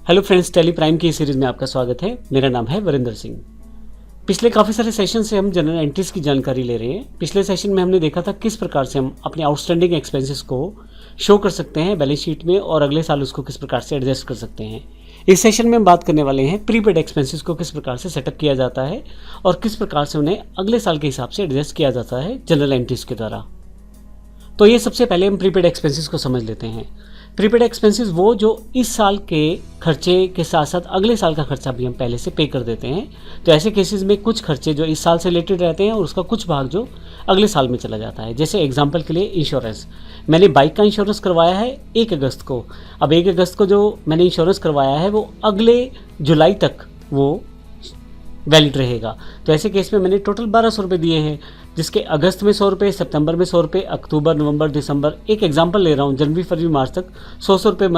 Hello friends, Tally Prime की series में आपका स्वागत है। मेरा नाम है वरिंदर सिंह। पिछले काफ़ी सारे सेशन से हम जनरल एंट्रीज की जानकारी ले रहे हैं। पिछले सेशन में हमने देखा था किस प्रकार से हम अपने आउटस्टैंडिंग एक्सपेंसेस को शो कर सकते हैं बैलेंस शीट में और अगले साल उसको किस प्रकार से एडजस्ट कर सकते हैं। इस सेशन में हम बात करने वाले हैं प्रीपेड एक्सपेंसेस को किस प्रकार से सेटअप किया जाता है और किस प्रकार से उन्हें अगले साल के हिसाब से एडजस्ट किया जाता है जनरल एंट्रीज के द्वारा। तो ये सबसे पहले हम प्रीपेड एक्सपेंसेस को समझ लेते हैं। प्रीपेड एक्सपेंसेस वो जो इस साल के खर्चे के साथ साथ अगले साल का खर्चा भी हम पहले से पे कर देते हैं। तो ऐसे केसेस में कुछ खर्चे जो इस साल से रिलेटेड रहते हैं और उसका कुछ भाग जो अगले साल में चला जाता है। जैसे एग्जांपल के लिए इंश्योरेंस, मैंने बाइक का इंश्योरेंस करवाया है 1 अगस्त को। अब 1 अगस्त को जो मैंने इंश्योरेंस करवाया है वो अगले जुलाई तक वो वैलिड रहेगा। तो ऐसे केस में मैंने टोटल 1200 रुपये दिए हैं, जिसके अगस्त में 100 रुपये, सितंबर में 100 रुपये, अक्टूबर, नवंबर, दिसंबर, एक एग्जांपल ले रहा हूँ, जनवरी, फरवरी, मार्च तक 100 रुपये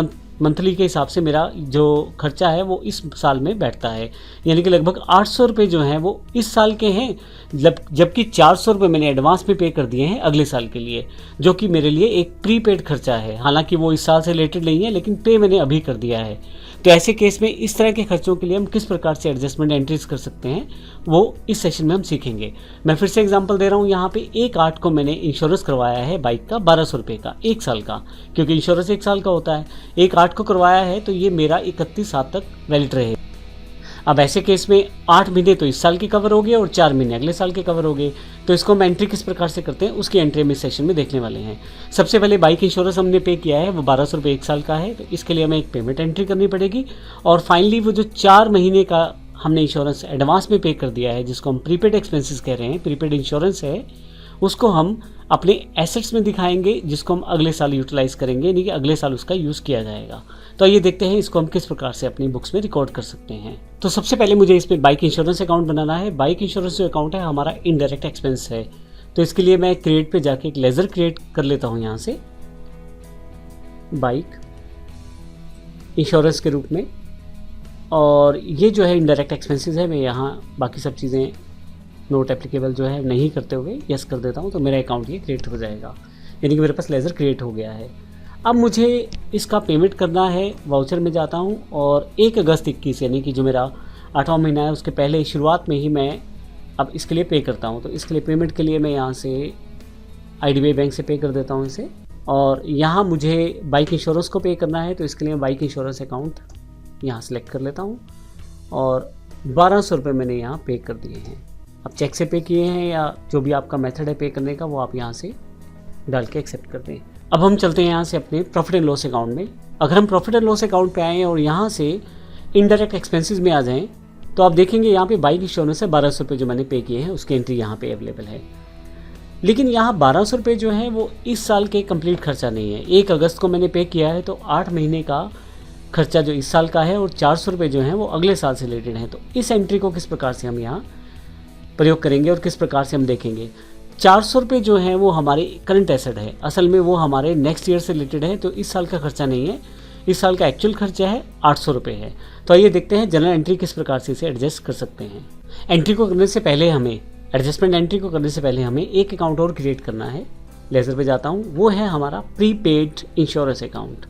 मंथली के हिसाब से मेरा जो खर्चा है वो इस साल में बैठता है। यानी कि लगभग 800 रुपये जो हैं वो इस साल के हैं, जबकि 400 रुपये मैंने एडवांस में पे कर दिए हैं अगले साल के लिए, जो कि मेरे लिए एक प्रीपेड खर्चा है। हालांकि वो इस साल से रिलेटेड नहीं है, लेकिन पे मैंने अभी कर दिया है। तो ऐसे केस में इस तरह के खर्चों के लिए हम किस प्रकार से एडजस्टमेंट एंट्रीज कर सकते हैं वो इस सेशन में हम सीखेंगे। मैं फिर से एग्जांपल दे रहा हूँ। यहाँ पे 1/8 को मैंने इंश्योरेंस करवाया है बाइक का 1200 रुपये का 1 साल का, क्योंकि इंश्योरेंस 1 साल का होता है। 1/8 को करवाया है तो ये मेरा 31/7 तक वैलिड रहेगा। अब ऐसे केस में 8 महीने तो इस साल के कवर हो गए और 4 महीने अगले साल के कवर हो गए। तो इसको हम एंट्री किस प्रकार से करते हैं उसकी एंट्री हम इस सेशन में देखने वाले हैं। सबसे पहले बाइक इंश्योरेंस हमने पे किया है, वो 1200 रुपये 1 साल का है, तो इसके लिए हमें एक पेमेंट एंट्री करनी पड़ेगी। और फाइनली वो जो 4 महीने का हमने इंश्योरेंस एडवांस में पे कर दिया है, जिसको हम प्रीपेड एक्सपेंसेस कह रहे हैं, प्रीपेड इंश्योरेंस है, उसको हम अपने एसेट्स में दिखाएंगे, जिसको हम अगले साल यूटिलाइज करेंगे, यानी कि अगले साल उसका यूज़ किया जाएगा। तो ये देखते हैं इसको हम किस प्रकार से अपनी बुक्स में रिकॉर्ड कर सकते हैं। तो सबसे पहले मुझे इसमें बाइक इंश्योरेंस अकाउंट बनाना है। बाइक इंश्योरेंस जो अकाउंट है हमारा इनडायरेक्ट एक्सपेंस है। तो इसके लिए मैं क्रिएट पे जाके एक लेजर क्रिएट कर लेता हूँ यहाँ से, बाइक इंश्योरेंस के रूप में। और ये जो है इनडायरेक्ट एक्सपेंसेस है, मैं यहाँ बाकी सब चीज़ें नोट एप्लीकेबल जो है नहीं करते हुए यस कर देता हूँ, तो मेरा अकाउंट ये क्रिएट हो जाएगा, यानी कि मेरे पास लेज़र क्रिएट हो गया है। अब मुझे इसका पेमेंट करना है। वाउचर में जाता हूँ और 1 अगस्त 21 यानी कि जो मेरा 8वां महीना है उसके पहले शुरुआत में ही मैं अब इसके लिए पे करता हूँ। तो इसके लिए पेमेंट के लिए मैं यहाँ से IDBI बैंक से पे कर देता हूँ इसे। और यहाँ मुझे बाइक इंश्योरेंस को पे करना है, तो इसके लिए मैं बाइक इंश्योरेंस अकाउंट यहाँ सेलेक्ट कर लेता हूँ और 1200 रुपये मैंने यहाँ पे कर दिए हैं। अब चेक से पे किए हैं या जो भी आपका मेथड है पे करने का वो आप यहाँ से डाल के एक्सेप्ट कर दें। अब हम चलते हैं यहाँ से अपने प्रॉफिट एंड लॉस अकाउंट में। अगर हम प्रॉफिट एंड लॉस अकाउंट पे आएँ और यहाँ से इनडायरेक्ट एक्सपेंसेस में आ जाएँ तो आप देखेंगे यहाँ पे बाइक इंश्योरेंस है 1200 रुपये जो मैंने पे किए हैं, उसकी एंट्री यहाँ पे अवेलेबल है। लेकिन यहाँ 1200 रुपये जो है वो इस साल के कंप्लीट खर्चा नहीं है। 1 अगस्त को मैंने पे किया है, तो 8 महीने का खर्चा जो इस साल का है और 400 रुपये जो है वो अगले साल से रिलेटेड है। तो इस एंट्री को किस प्रकार से हम यहाँ प्रयोग करेंगे और किस प्रकार से हम देखेंगे। 400 रुपये जो है वो हमारे करंट एसेट है, असल में वो हमारे नेक्स्ट ईयर से रिलेटेड है, तो इस साल का खर्चा नहीं है। इस साल का एक्चुअल खर्चा है 800 रुपये है। तो आइए देखते हैं जनरल एंट्री किस प्रकार से इसे एडजस्ट कर सकते हैं। एंट्री को करने से पहले हमें एडजस्टमेंट एंट्री को करने से पहले हमें एक अकाउंट और क्रिएट करना है। लेजर पे जाता हूँ, वो है हमारा प्रीपेड इंश्योरेंस अकाउंट।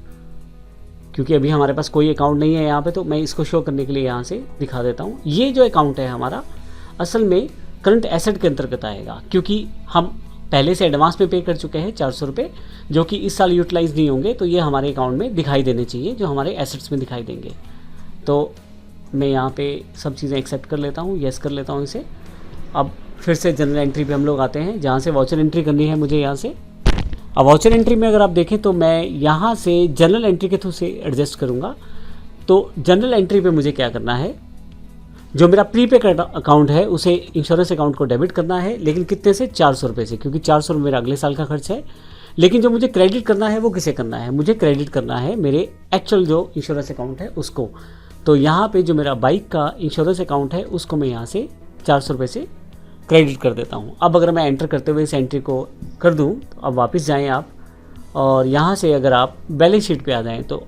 क्योंकि अभी हमारे पास कोई अकाउंट नहीं है यहाँ पे, तो मैं इसको शो करने के लिए यहाँ से दिखा देता हूँ। ये जो अकाउंट है हमारा असल में करंट एसेट के अंतर्गत आएगा, क्योंकि हम पहले से एडवांस में पे कर चुके हैं 400 रुपये, जो कि इस साल यूटिलाइज नहीं होंगे, तो ये हमारे अकाउंट में दिखाई देने चाहिए, जो हमारे एसेट्स में दिखाई देंगे। तो मैं यहाँ पे सब चीज़ें एक्सेप्ट कर लेता हूँ, यस कर लेता हूँ इसे। अब फिर से जनरल एंट्री पे हम लोग आते हैं, जहाँ से वाउचर एंट्री करनी है मुझे यहाँ से। अब वाउचर एंट्री में अगर आप देखें तो मैं यहाँ से जनरल एंट्री के थ्रू से एडजस्ट करूँगा। तो जनरल एंट्री पे मुझे क्या करना है, जो मेरा प्रीपेड अकाउंट है उसे इंश्योरेंस अकाउंट को डेबिट करना है, लेकिन कितने से 400 रुपये से, क्योंकि 400 रुपये मेरा अगले साल का खर्च है। लेकिन जो मुझे क्रेडिट करना है वो किसे करना है, मुझे क्रेडिट करना है मेरे एक्चुअल जो इंश्योरेंस अकाउंट है उसको। तो यहाँ पे जो मेरा बाइक का इंश्योरेंस अकाउंट है उसको मैं यहाँ से 400 रुपये से क्रेडिट कर देता हूँ। अब अगर मैं एंटर करते हुए इस एंट्री को कर दूँ, तो अब वापस जाएँ आप और यहाँ से अगर आप बैलेंस शीट पे आ जाएँ, तो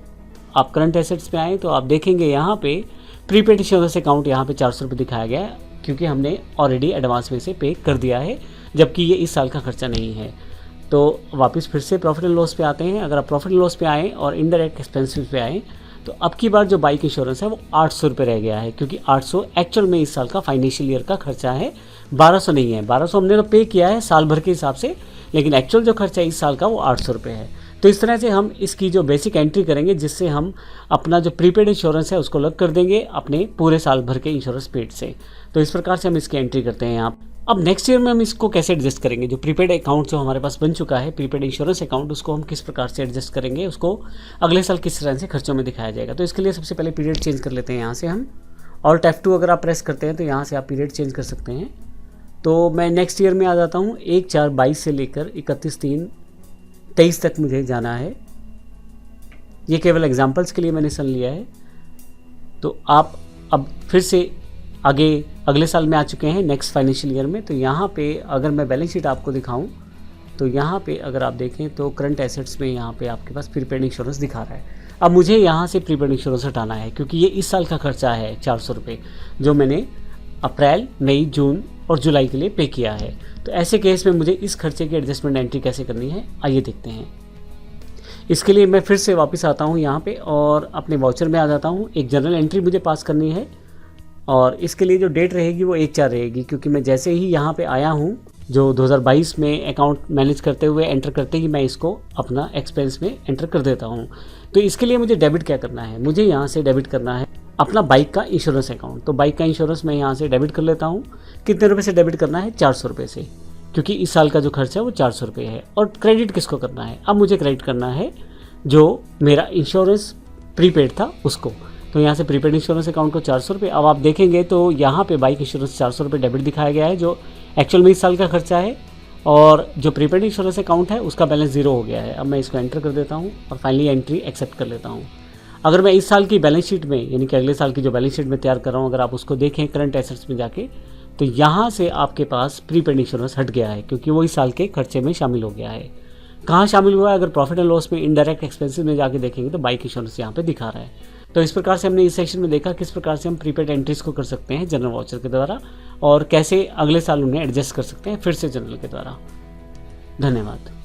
आप करंट एसेट्स पे आएँ, तो आप देखेंगे यहाँ पे प्रीपेड इंश्योरेंस अकाउंट यहाँ पे 400 रुपये दिखाया गया है, क्योंकि हमने ऑलरेडी एडवांस में से पे कर दिया है, जबकि ये इस साल का खर्चा नहीं है। तो वापस फिर से प्रॉफिट एंड लॉस पे आते हैं। अगर आप प्रॉफिट एंड लॉस पे आएँ और इनडायरेक्ट एक्सपेंसेस पे आएँ, तो अब की बार जो बाइक इंश्योरेंस है वो 800 रुपये रह गया है, क्योंकि 800 एक्चुअल में इस साल का फाइनेंशियल ईयर का खर्चा है, 1200 नहीं है। 1200 हमने तो पे किया है साल भर के हिसाब से, लेकिन एक्चुअल जो खर्चा है इस साल का वो 800 रुपये है। तो इस तरह से हम इसकी जो बेसिक एंट्री करेंगे, जिससे हम अपना जो प्रीपेड इंश्योरेंस है उसको अलग कर देंगे अपने पूरे साल भर के इंश्योरेंस पेड से। तो इस प्रकार से हम इसकी एंट्री करते हैं यहाँ। अब नेक्स्ट ईयर में हम इसको कैसे एडजस्ट करेंगे, जो प्रीपेड अकाउंट जो हमारे पास बन चुका है, प्रीपेड इंश्योरेंस अकाउंट, उसको हम किस प्रकार से एडजस्ट करेंगे, उसको अगले साल किस तरह से खर्चों में दिखाया जाएगा। तो इसके लिए सबसे पहले पीरियड चेंज कर लेते हैं यहाँ से हम। ऑल्ट F2 अगर आप प्रेस करते हैं तो यहाँ से आप पीरियड चेंज कर सकते हैं। तो मैं नेक्स्ट ईयर में आ जाता हूँ, 1/4/22 से लेकर 31/3/23 तक मुझे जाना है। ये केवल एग्जाम्पल्स के लिए मैंने सन लिया है। तो आप अब फिर से आगे अगले साल में आ चुके हैं नेक्स्ट फाइनेंशियल ईयर में। तो यहाँ पे अगर मैं बैलेंस शीट आपको दिखाऊं तो यहाँ पे अगर आप देखें तो करंट एसेट्स में यहाँ पे आपके पास प्रीपेड इंश्योरेंस दिखा रहा है। अब मुझे यहाँ से प्रीपेड इंश्योरेंस हटाना है, क्योंकि ये इस साल का खर्चा है 400 रुपये, जो मैंने अप्रैल, मई, जून और जुलाई के लिए पे किया है। तो ऐसे केस में मुझे इस खर्चे की एडजस्टमेंट एंट्री कैसे करनी है, आइए देखते हैं। इसके लिए मैं फिर से वापस आता हूँ यहाँ पे और अपने वाउचर में आ जाता हूँ। एक जनरल एंट्री मुझे पास करनी है और इसके लिए जो डेट रहेगी वो 1/4 रहेगी, क्योंकि मैं जैसे ही यहाँ पे आया हूँ जो 2022 में अकाउंट मैनेज करते हुए एंटर करते ही मैं इसको अपना एक्सपेंस में एंटर कर देता हूँ। तो इसके लिए मुझे डेबिट क्या करना है, मुझे यहाँ से डेबिट करना है अपना बाइक का इंश्योरेंस अकाउंट। तो बाइक का इंश्योरेंस मैं यहाँ से डेबिट कर लेता हूँ। कितने रुपये से डेबिट करना है, 400 रुपये से, क्योंकि इस साल का जो खर्चा है वो 400 रुपये है। और क्रेडिट किसको करना है, अब मुझे क्रेडिट करना है जो मेरा इंश्योरेंस प्रीपेड था उसको। तो यहाँ से प्रीपेड इंश्योरेंस अकाउंट को 400 रुपये। अब आप देखेंगे तो यहाँ पे बाइक इंश्योरेंस 400 रुपये डेबिट दिखाया गया है, जो एक्चुअल में इस साल का खर्चा है, और जो प्रीपेड इंश्योरेंस अकाउंट है उसका बैलेंस 0 हो गया है। अब मैं इसको एंटर कर देता हूँ और फाइनली एंट्री एक्सेप्ट कर लेता हूँ। अगर मैं इस साल की बैलेंस शीट में, यानी कि अगले साल की जो बैलेंस शीट में तैयार कर रहा हूँ, अगर आप उसको देखें करंट एसेट्स में जाके, तो यहाँ से आपके पास प्रीपेड इंश्योरेंस हट गया है, क्योंकि वो इस साल के खर्चे में शामिल हो गया है। कहाँ शामिल हुआ है, अगर प्रॉफिट एंड लॉस में इनडायरेक्ट एक्सपेंसेस में जाके देखेंगे तो बाइक इंश्योरेंस यहाँ पे दिखा रहा है। तो इस प्रकार से हमने इस सेक्शन में देखा किस प्रकार से हम प्रीपेड एंट्रीज को कर सकते हैं जनरल वाउचर के द्वारा, और कैसे अगले साल उन्हें एडजस्ट कर सकते हैं फिर से जनरल के द्वारा। धन्यवाद।